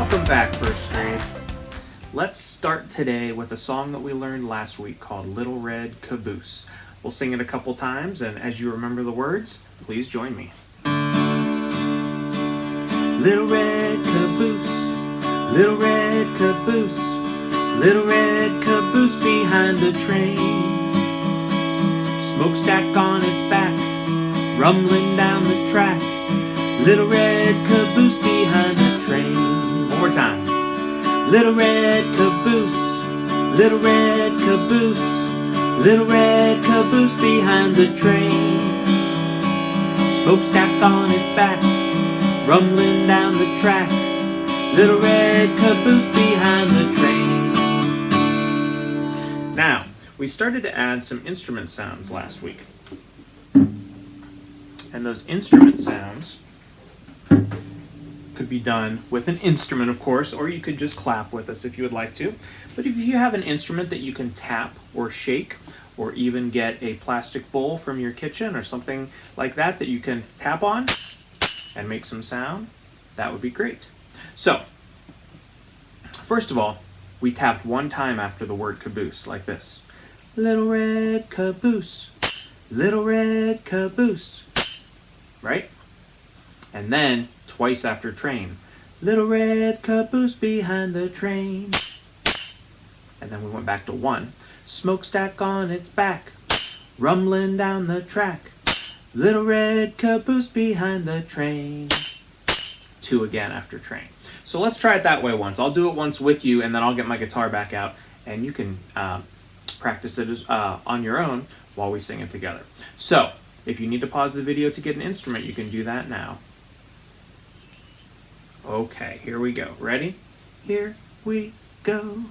Welcome back, first grade. Let's start today with a song that we learned last week called Little Red Caboose. We'll sing it a couple times, and as you remember the words, please join me. Little red caboose, little red caboose, little red caboose behind the train. Smokestack on its back, rumbling down the track. Little red caboose behind the train. One more time. Little red caboose, little red caboose, little red caboose behind the train. Smokestack on its back, rumbling down the track. Little red caboose behind the train. Now, we started to add some instrument sounds last week. And those instrument sounds could be done with an instrument, of course, or you could just clap with us if you would like to. But if you have an instrument that you can tap or shake, or even get a plastic bowl from your kitchen or something like that that you can tap on and make some sound, that would be great. So, first of all, we tapped one time after the word caboose, like this. Little red caboose, little red caboose, right? And then twice after train. Little red caboose behind the train. And then we went back to one. Smokestack on its back, rumbling down the track. Little red caboose behind the train. Two again after train. So let's try it that way once. I'll do it once with you, and then I'll get my guitar back out, and you can practice it on your own while we sing it together. So, if you need to pause the video to get an instrument, you can do that now. Okay, here we go. Ready? Here we go.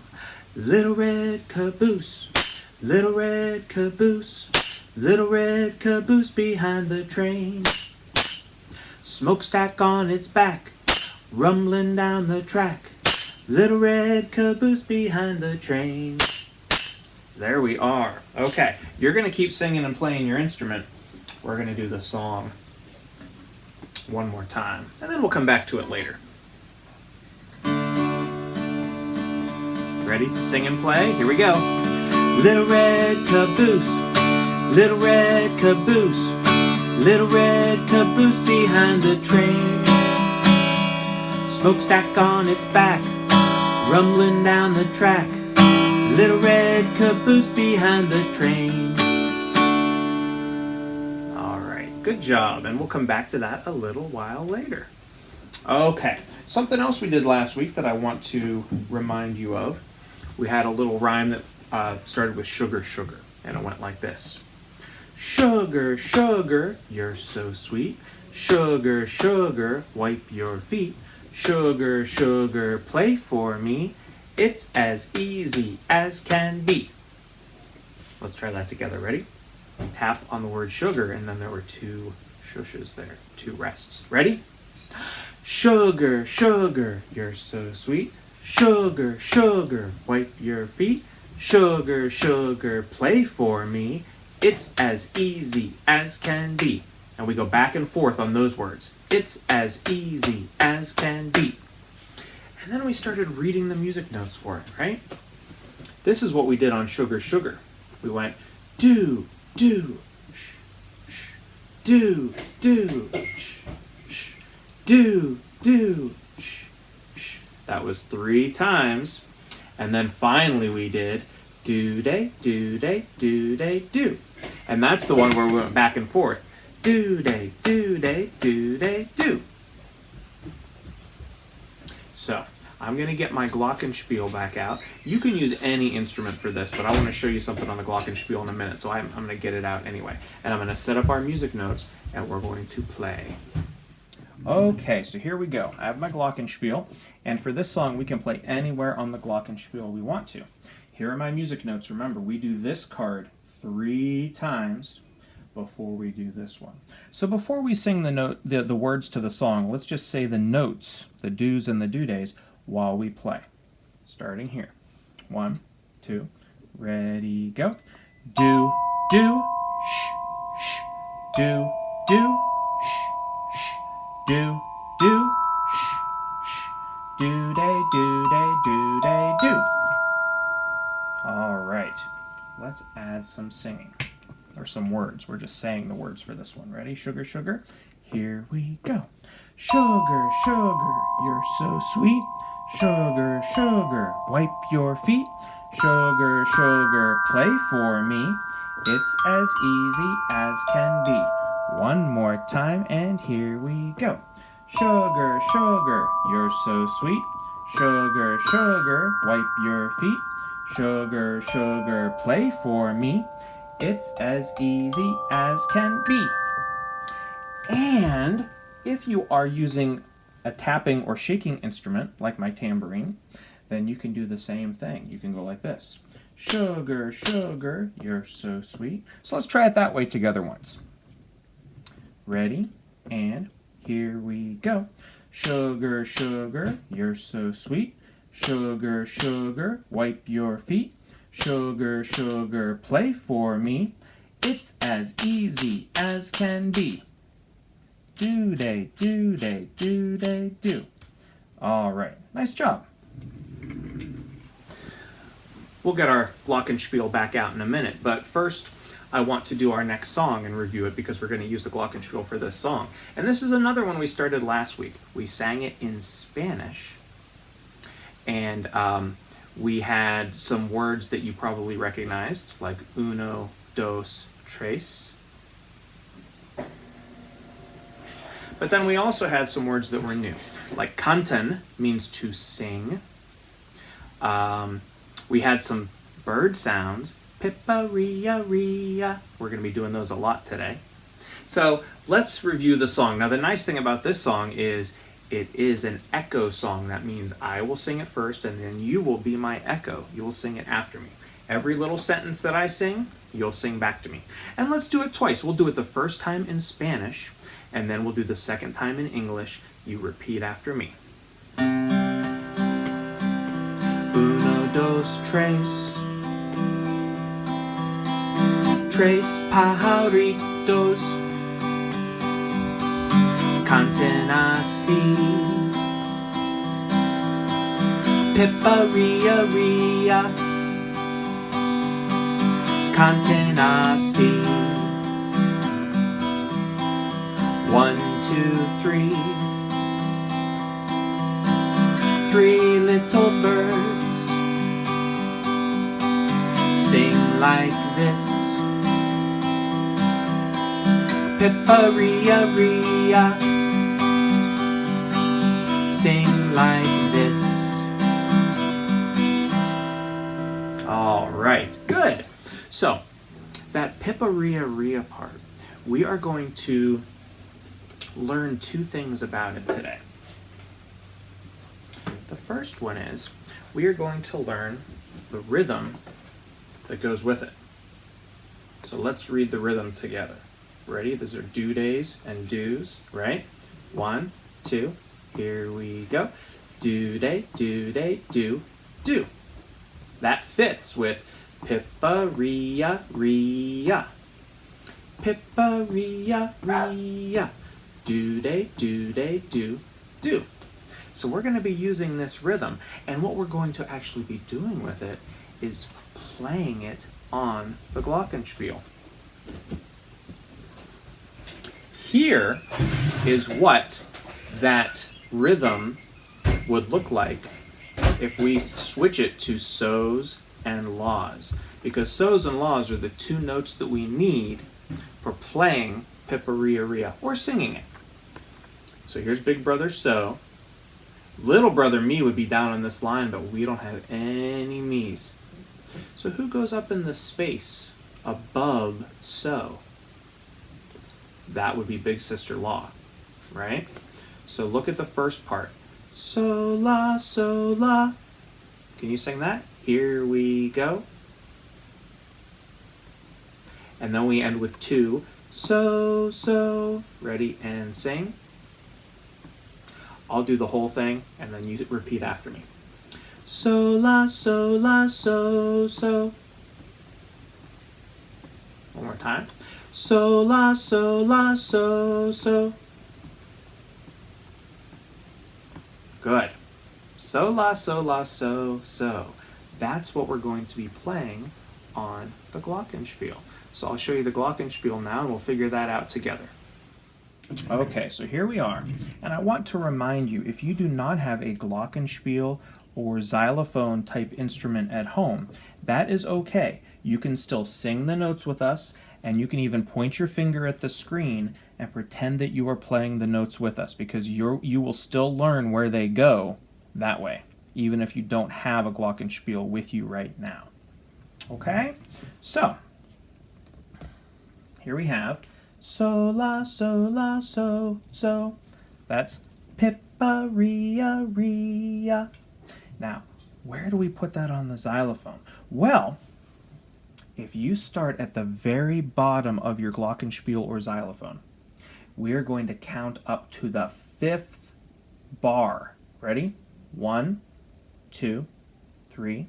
Little red caboose, little red caboose, little red caboose behind the train. Smokestack on its back, rumbling down the track. Little red caboose behind the train. There we are. Okay, you're going to keep singing and playing your instrument. We're going to do the song one more time, and then we'll come back to it later. Ready to sing and play? Here we go. Little red caboose, little red caboose, little red caboose behind the train. Smokestack on its back, rumbling down the track. Little red caboose behind the train. All right, good job. And we'll come back to that a little while later. Okay, something else we did last week that I want to remind you of. We had a little rhyme that started with sugar, sugar, and it went like this. Sugar, sugar, you're so sweet. Sugar, sugar, wipe your feet. Sugar, sugar, play for me. It's as easy as can be. Let's try that together. Ready? Tap on the word sugar, and then there were two shushes there, two rests. Ready? Sugar, sugar, you're so sweet. Sugar, sugar, wipe your feet. Sugar, sugar, play for me. It's as easy as can be. And we go back and forth on those words. It's as easy as can be. And then we started reading the music notes for it, right? This is what we did on Sugar, Sugar. We went do, do, sh, sh, do, do, sh, sh, do, do, sh, sh. That was 3 times. And then finally we did do-day, do-day, do-day, do. And that's the one where we went back and forth. Do-day, do-day, do-day, do. So, I'm going to get my glockenspiel back out. You can use any instrument for this, but I want to show you something on the glockenspiel in a minute, so I'm going to get it out anyway. And I'm going to set up our music notes, and we're going to play. Okay, so here we go. I have my glockenspiel, and for this song, we can play anywhere on the glockenspiel we want to. Here are my music notes. Remember, we do this card 3 times before we do this one. So before we sing the words to the song, let's just say the notes, the do's and the do-days, while we play. Starting here. 1, 2, ready, go. Do, do, sh, sh, do, do, sh, sh, do, do, sh, sh, do, day, do. All right, let's add some singing, or some words. We're just saying the words for this one. Ready? Sugar, sugar. Here we go. Sugar, sugar, you're so sweet. Sugar, sugar, wipe your feet. Sugar, sugar, play for me. It's as easy as can be. One more time, and here we go. Sugar, sugar, you're so sweet. Sugar, sugar, wipe your feet. Sugar, sugar, play for me. It's as easy as can be. And if you are using a tapping or shaking instrument, like my tambourine, then you can do the same thing. You can go like this. Sugar, sugar, you're so sweet. So let's try it that way together once. Ready? And here we go. Sugar, sugar, you're so sweet. Sugar, sugar, wipe your feet. Sugar, sugar, play for me. It's as easy as can be. Do-day, do-day, do-day, do. All right, nice job. We'll get our glockenspiel back out in a minute, but first I want to do our next song and review it because we're going to use the glockenspiel for this song. And this is another one we started last week. We sang it in Spanish, and we had some words that you probably recognized, like uno, dos, tres. But then we also had some words that were new, like cantan means to sing. We had some bird sounds, pippa-ria, ria. We're going to be doing those a lot today. So let's review the song. Now the nice thing about this song is it is an echo song. That means I will sing it first and then you will be my echo. You will sing it after me. Every little sentence that I sing, you'll sing back to me. And let's do it twice. We'll do it the first time in Spanish, and then we'll do the second time in English. You repeat after me. Uno, dos, tres. Tres pajaritos canten así. Pippa-ria, ria, canten así. 1, 2, 3. 3 little birds sing like this. Pippa-ria, ria, sing like this. All right, good. So that pippa-ria, ria part, we are going to learn 2 things about it today. The first one is we are going to learn the rhythm that goes with it. So let's read the rhythm together. Ready? These are do days and do's, right? 1, 2, here we go. Do day, do, do. That fits with pippa-ria, ria. Pippa-ria, ria. Do day, do, do. So we're going to be using this rhythm, and what we're going to actually be doing with it is playing it on the glockenspiel. Here is what that rhythm would look like if we switch it to so's and la's, because so's and la's are the 2 notes that we need for playing pippa-ria, ria, or singing it. So here's big brother so. Little brother me would be down on this line, but we don't have any me's. So who goes up in the space above so? That would be big sister la, right? So look at the first part. So la, so la. Can you sing that? Here we go. And then we end with 2. So, so. Ready and sing. I'll do the whole thing, and then you repeat after me. So la, so la, so, so. One more time. So la, so la, so, so. Good. So, la, so, la, so, so. That's what we're going to be playing on the glockenspiel. So I'll show you the glockenspiel now and we'll figure that out together. Okay, so here we are. And I want to remind you, if you do not have a glockenspiel or xylophone type instrument at home, that is okay. You can still sing the notes with us, and you can even point your finger at the screen and pretend that you are playing the notes with us, because you will still learn where they go that way, even if you don't have a glockenspiel with you right now. Okay? So, here we have so, la, so, so. That's pippa-ria-ria. Now, where do we put that on the xylophone? Well, if you start at the very bottom of your glockenspiel or xylophone, we are going to count up to the 5th bar. Ready? 1, 2, 3,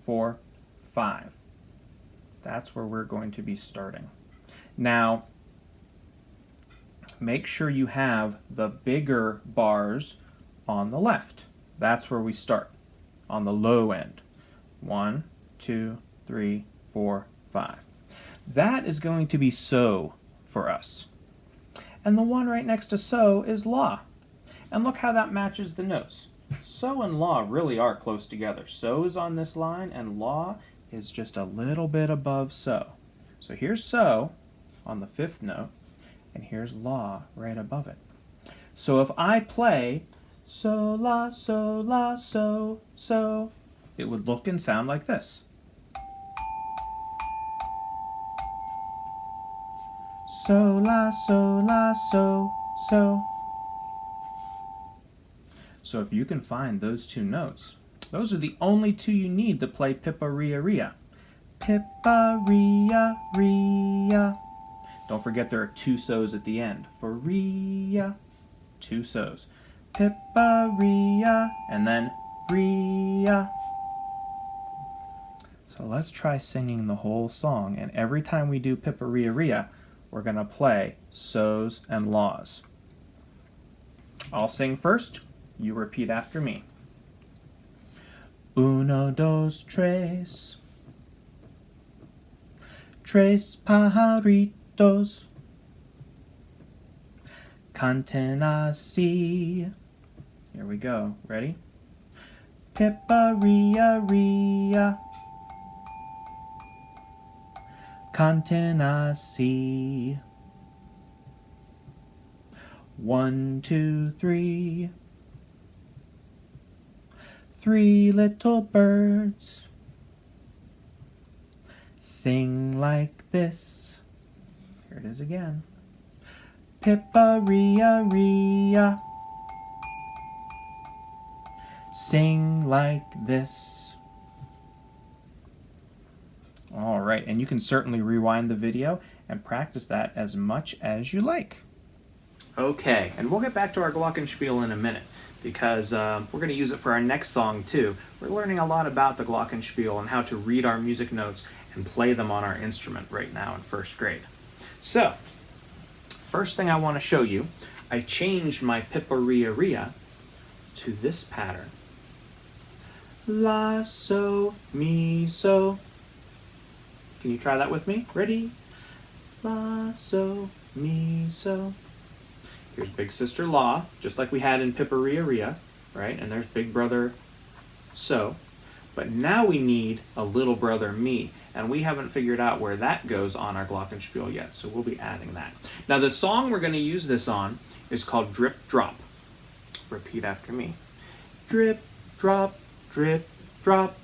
4, 5. That's where we're going to be starting. Now, make sure you have the bigger bars on the left. That's where we start, on the low end. 1, 2, 3, 4, 5. That is going to be so for us. And the one right next to so is la. And look how that matches the notes. So and la really are close together. So is on this line and la is just a little bit above so. So here's so on the 5th note, and here's la right above it. So if I play so, la, so, so, it would look and sound like this. So, la, so, so. So if you can find those two notes, those are the only two you need to play pippa-ria-ria. Pippa-ria-ria. Don't forget there are 2 so's at the end. For ria, 2 so's. Pippa-ria, and then ria. So let's try singing the whole song, and every time we do pippa-ria-ria, we're going to play so's and la's. I'll sing first. You repeat after me. Uno, dos, tres. Tres pajaritos canten así. Here we go. Ready? Pippa-ria-ria canten así. 1, 2, 3. 3 little birds sing like this. Here it is again. Pippa-ria-ria sing like this. All right, and you can certainly rewind the video and practice that as much as you like. Okay, and we'll get back to our glockenspiel in a minute, because we're going to use it for our next song too. We're learning a lot about the glockenspiel and how to read our music notes and play them on our instrument right now in 1st grade. So, first thing I want to show you, I changed my pippa-ria-ria to this pattern. La, so, mi, so. Can you try that with me? Ready? La, so, mi, so. Here's big sister la, just like we had in pippa-ria-ria, right? And there's big brother so. But now we need a little brother mi, and we haven't figured out where that goes on our glockenspiel yet, so we'll be adding that. Now the song we're going to use this on is called Drip Drop. Repeat after me. Drip, drop, drip, drop.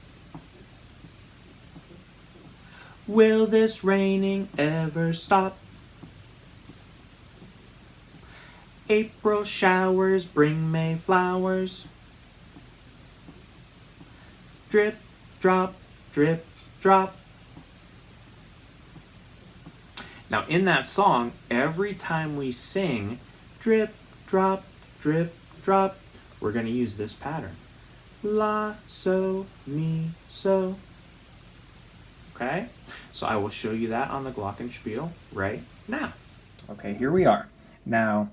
Will this raining ever stop? April showers bring May flowers. Drip, drop, drip, drop. Now in that song, every time we sing drip, drop, drip, drop, we're going to use this pattern. La, so, mi, so. Okay? So I will show you that on the glockenspiel right now. Okay, here we are. Now,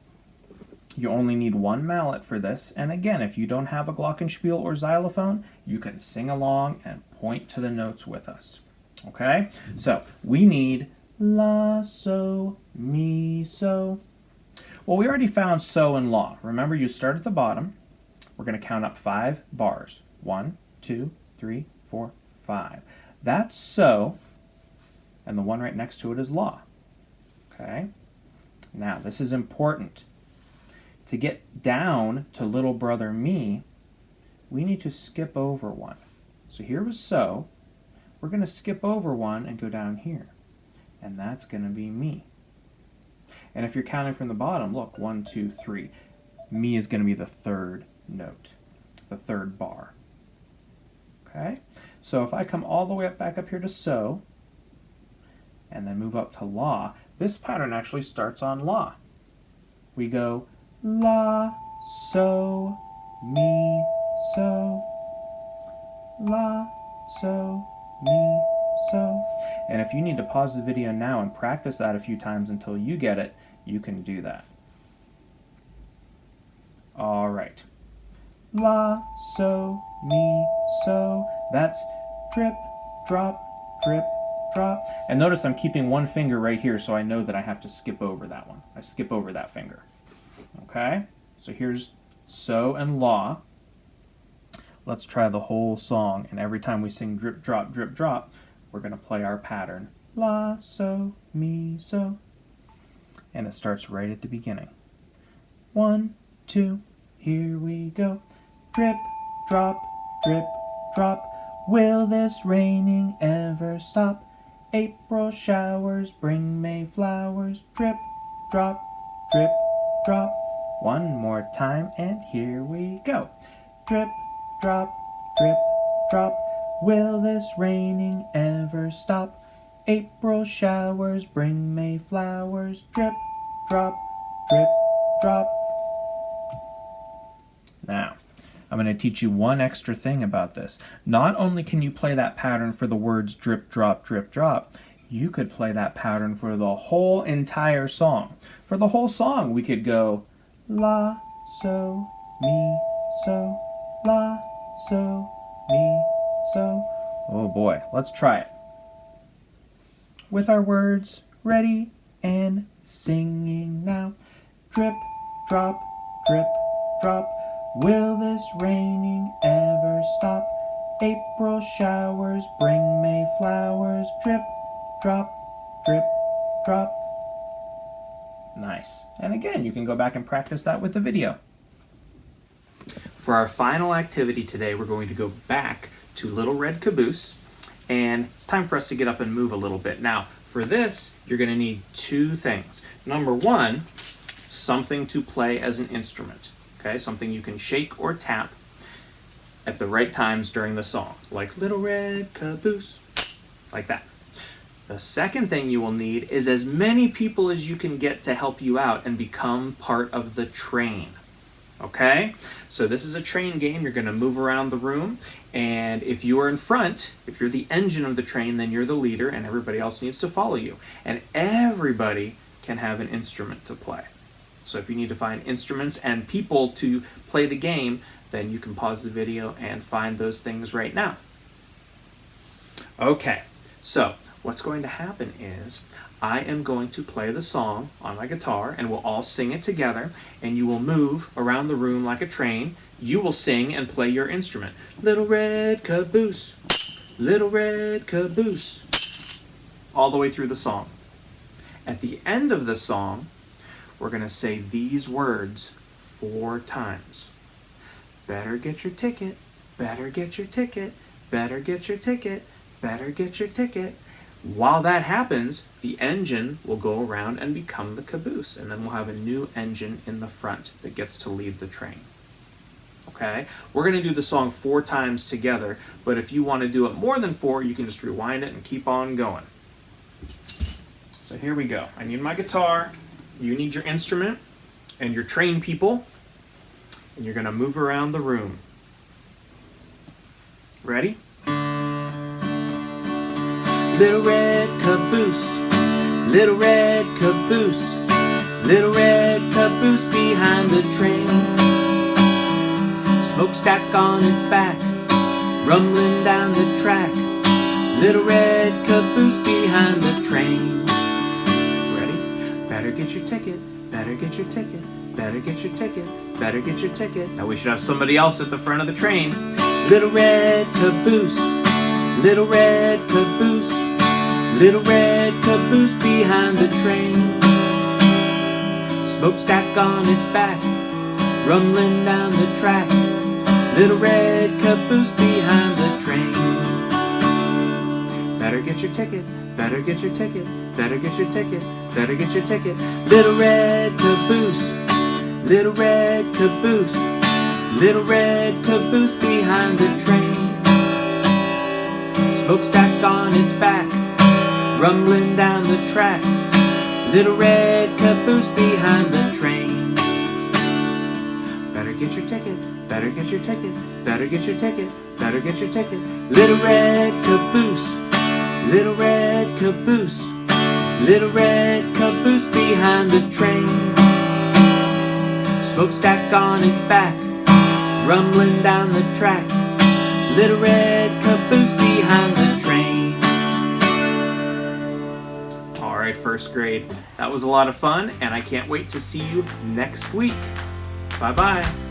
You only need one mallet for this, and again, if you don't have a glockenspiel or xylophone, you can sing along and point to the notes with us. Okay? So, we need la, so, mi, so. Well, we already found so and la. Remember, you start at the bottom. We're going to count up 5 bars. 1, 2, 3, 4, 5. That's so, and the one right next to it is la. Okay? Now, this is important. To get down to little brother me, we need to skip over one. So here was so. We're going to skip over one and go down here. And that's going to be me. And if you're counting from the bottom, look, 1, 2, 3. Mi is going to be the third note, the third bar. Okay? So if I come all the way up back up here to so, and then move up to la, this pattern actually starts on la. We go la, so, mi, so, la, so, mi, so. And if you need to pause the video now and practice that a few times until you get it, you can do that. All right. La, so, mi, so. That's drip, drop, drip, drop. And notice I'm keeping one finger right here so I know that I have to skip over that one. I skip over that finger. Okay? So here's so and la. Let's try the whole song, and every time we sing drip, drop, we're going to play our pattern. La, so, mi, so. And it starts right at the beginning. 1, 2, here we go. Drip, drop, drop. Will this raining ever stop? April showers bring May flowers. Drip, drop, drop. One more time, and here we go. Drip, drop, drop. Will this raining ever stop? April showers bring May flowers. Drip, drop, drop. Now, I'm going to teach you one extra thing about this. Not only can you play that pattern for the words drip, drop, you could play that pattern for the whole entire song. For the whole song, we could go la, so, mi, so, la, so, mi, so. Oh boy, let's try it. With our words ready and singing now. Drip, drop, drop. Will this raining ever stop? April showers bring May flowers. Drip, drop, drop. Nice. And again, you can go back and practice that with the video. For our final activity today, we're going to go back to Little Red Caboose, and it's time for us to get up and move a little bit. Now, for this, you're going to need 2 things. Number 1, something to play as an instrument. Okay, something you can shake or tap at the right times during the song, like Little Red Caboose, like that. The second thing you will need is as many people as you can get to help you out and become part of the train. Okay? So this is a train game. You're going to move around the room, and if you are in front, if you're the engine of the train, then you're the leader, and everybody else needs to follow you. And everybody can have an instrument to play. So if you need to find instruments and people to play the game, then you can pause the video and find those things right now. Okay, so what's going to happen is I am going to play the song on my guitar, and we'll all sing it together, and you will move around the room like a train. You will sing and play your instrument. Little red caboose, little red caboose, all the way through the song. At the end of the song, we're going to say these words 4 times. Better get your ticket, better get your ticket, better get your ticket, better get your ticket. While that happens, the engine will go around and become the caboose, and then we'll have a new engine in the front that gets to lead the train. Okay? We're going to do the song 4 times together, but if you want to do it more than 4, you can just rewind it and keep on going. So here we go. I need my guitar, you need your instrument, and your train people, and you're going to move around the room. Ready? Little red caboose, little red caboose, little red caboose behind the train. Smokestack on its back, rumbling down the track, little red caboose behind the train. Ready? Better get your ticket, better get your ticket, better get your ticket, better get your ticket. Now we should have somebody else at the front of the train. Little red caboose, little red caboose, little red caboose behind the train. Smokestack on its back, rumbling down the track, little red caboose behind the train. Better get your ticket, better get your ticket, better get your ticket, better get your ticket. Little red caboose, little red caboose, little red caboose behind the train. Smokestack on its back, rumbling down the track, little red caboose behind the train. Better get your ticket, better get your ticket, better get your ticket, better get your ticket. Little red caboose, little red caboose, little red caboose behind the train. Smokestack on its back, rumbling down the track, little red caboose behind the train. All right, first grade, that was a lot of fun, and I can't wait to see you next week. Bye-bye.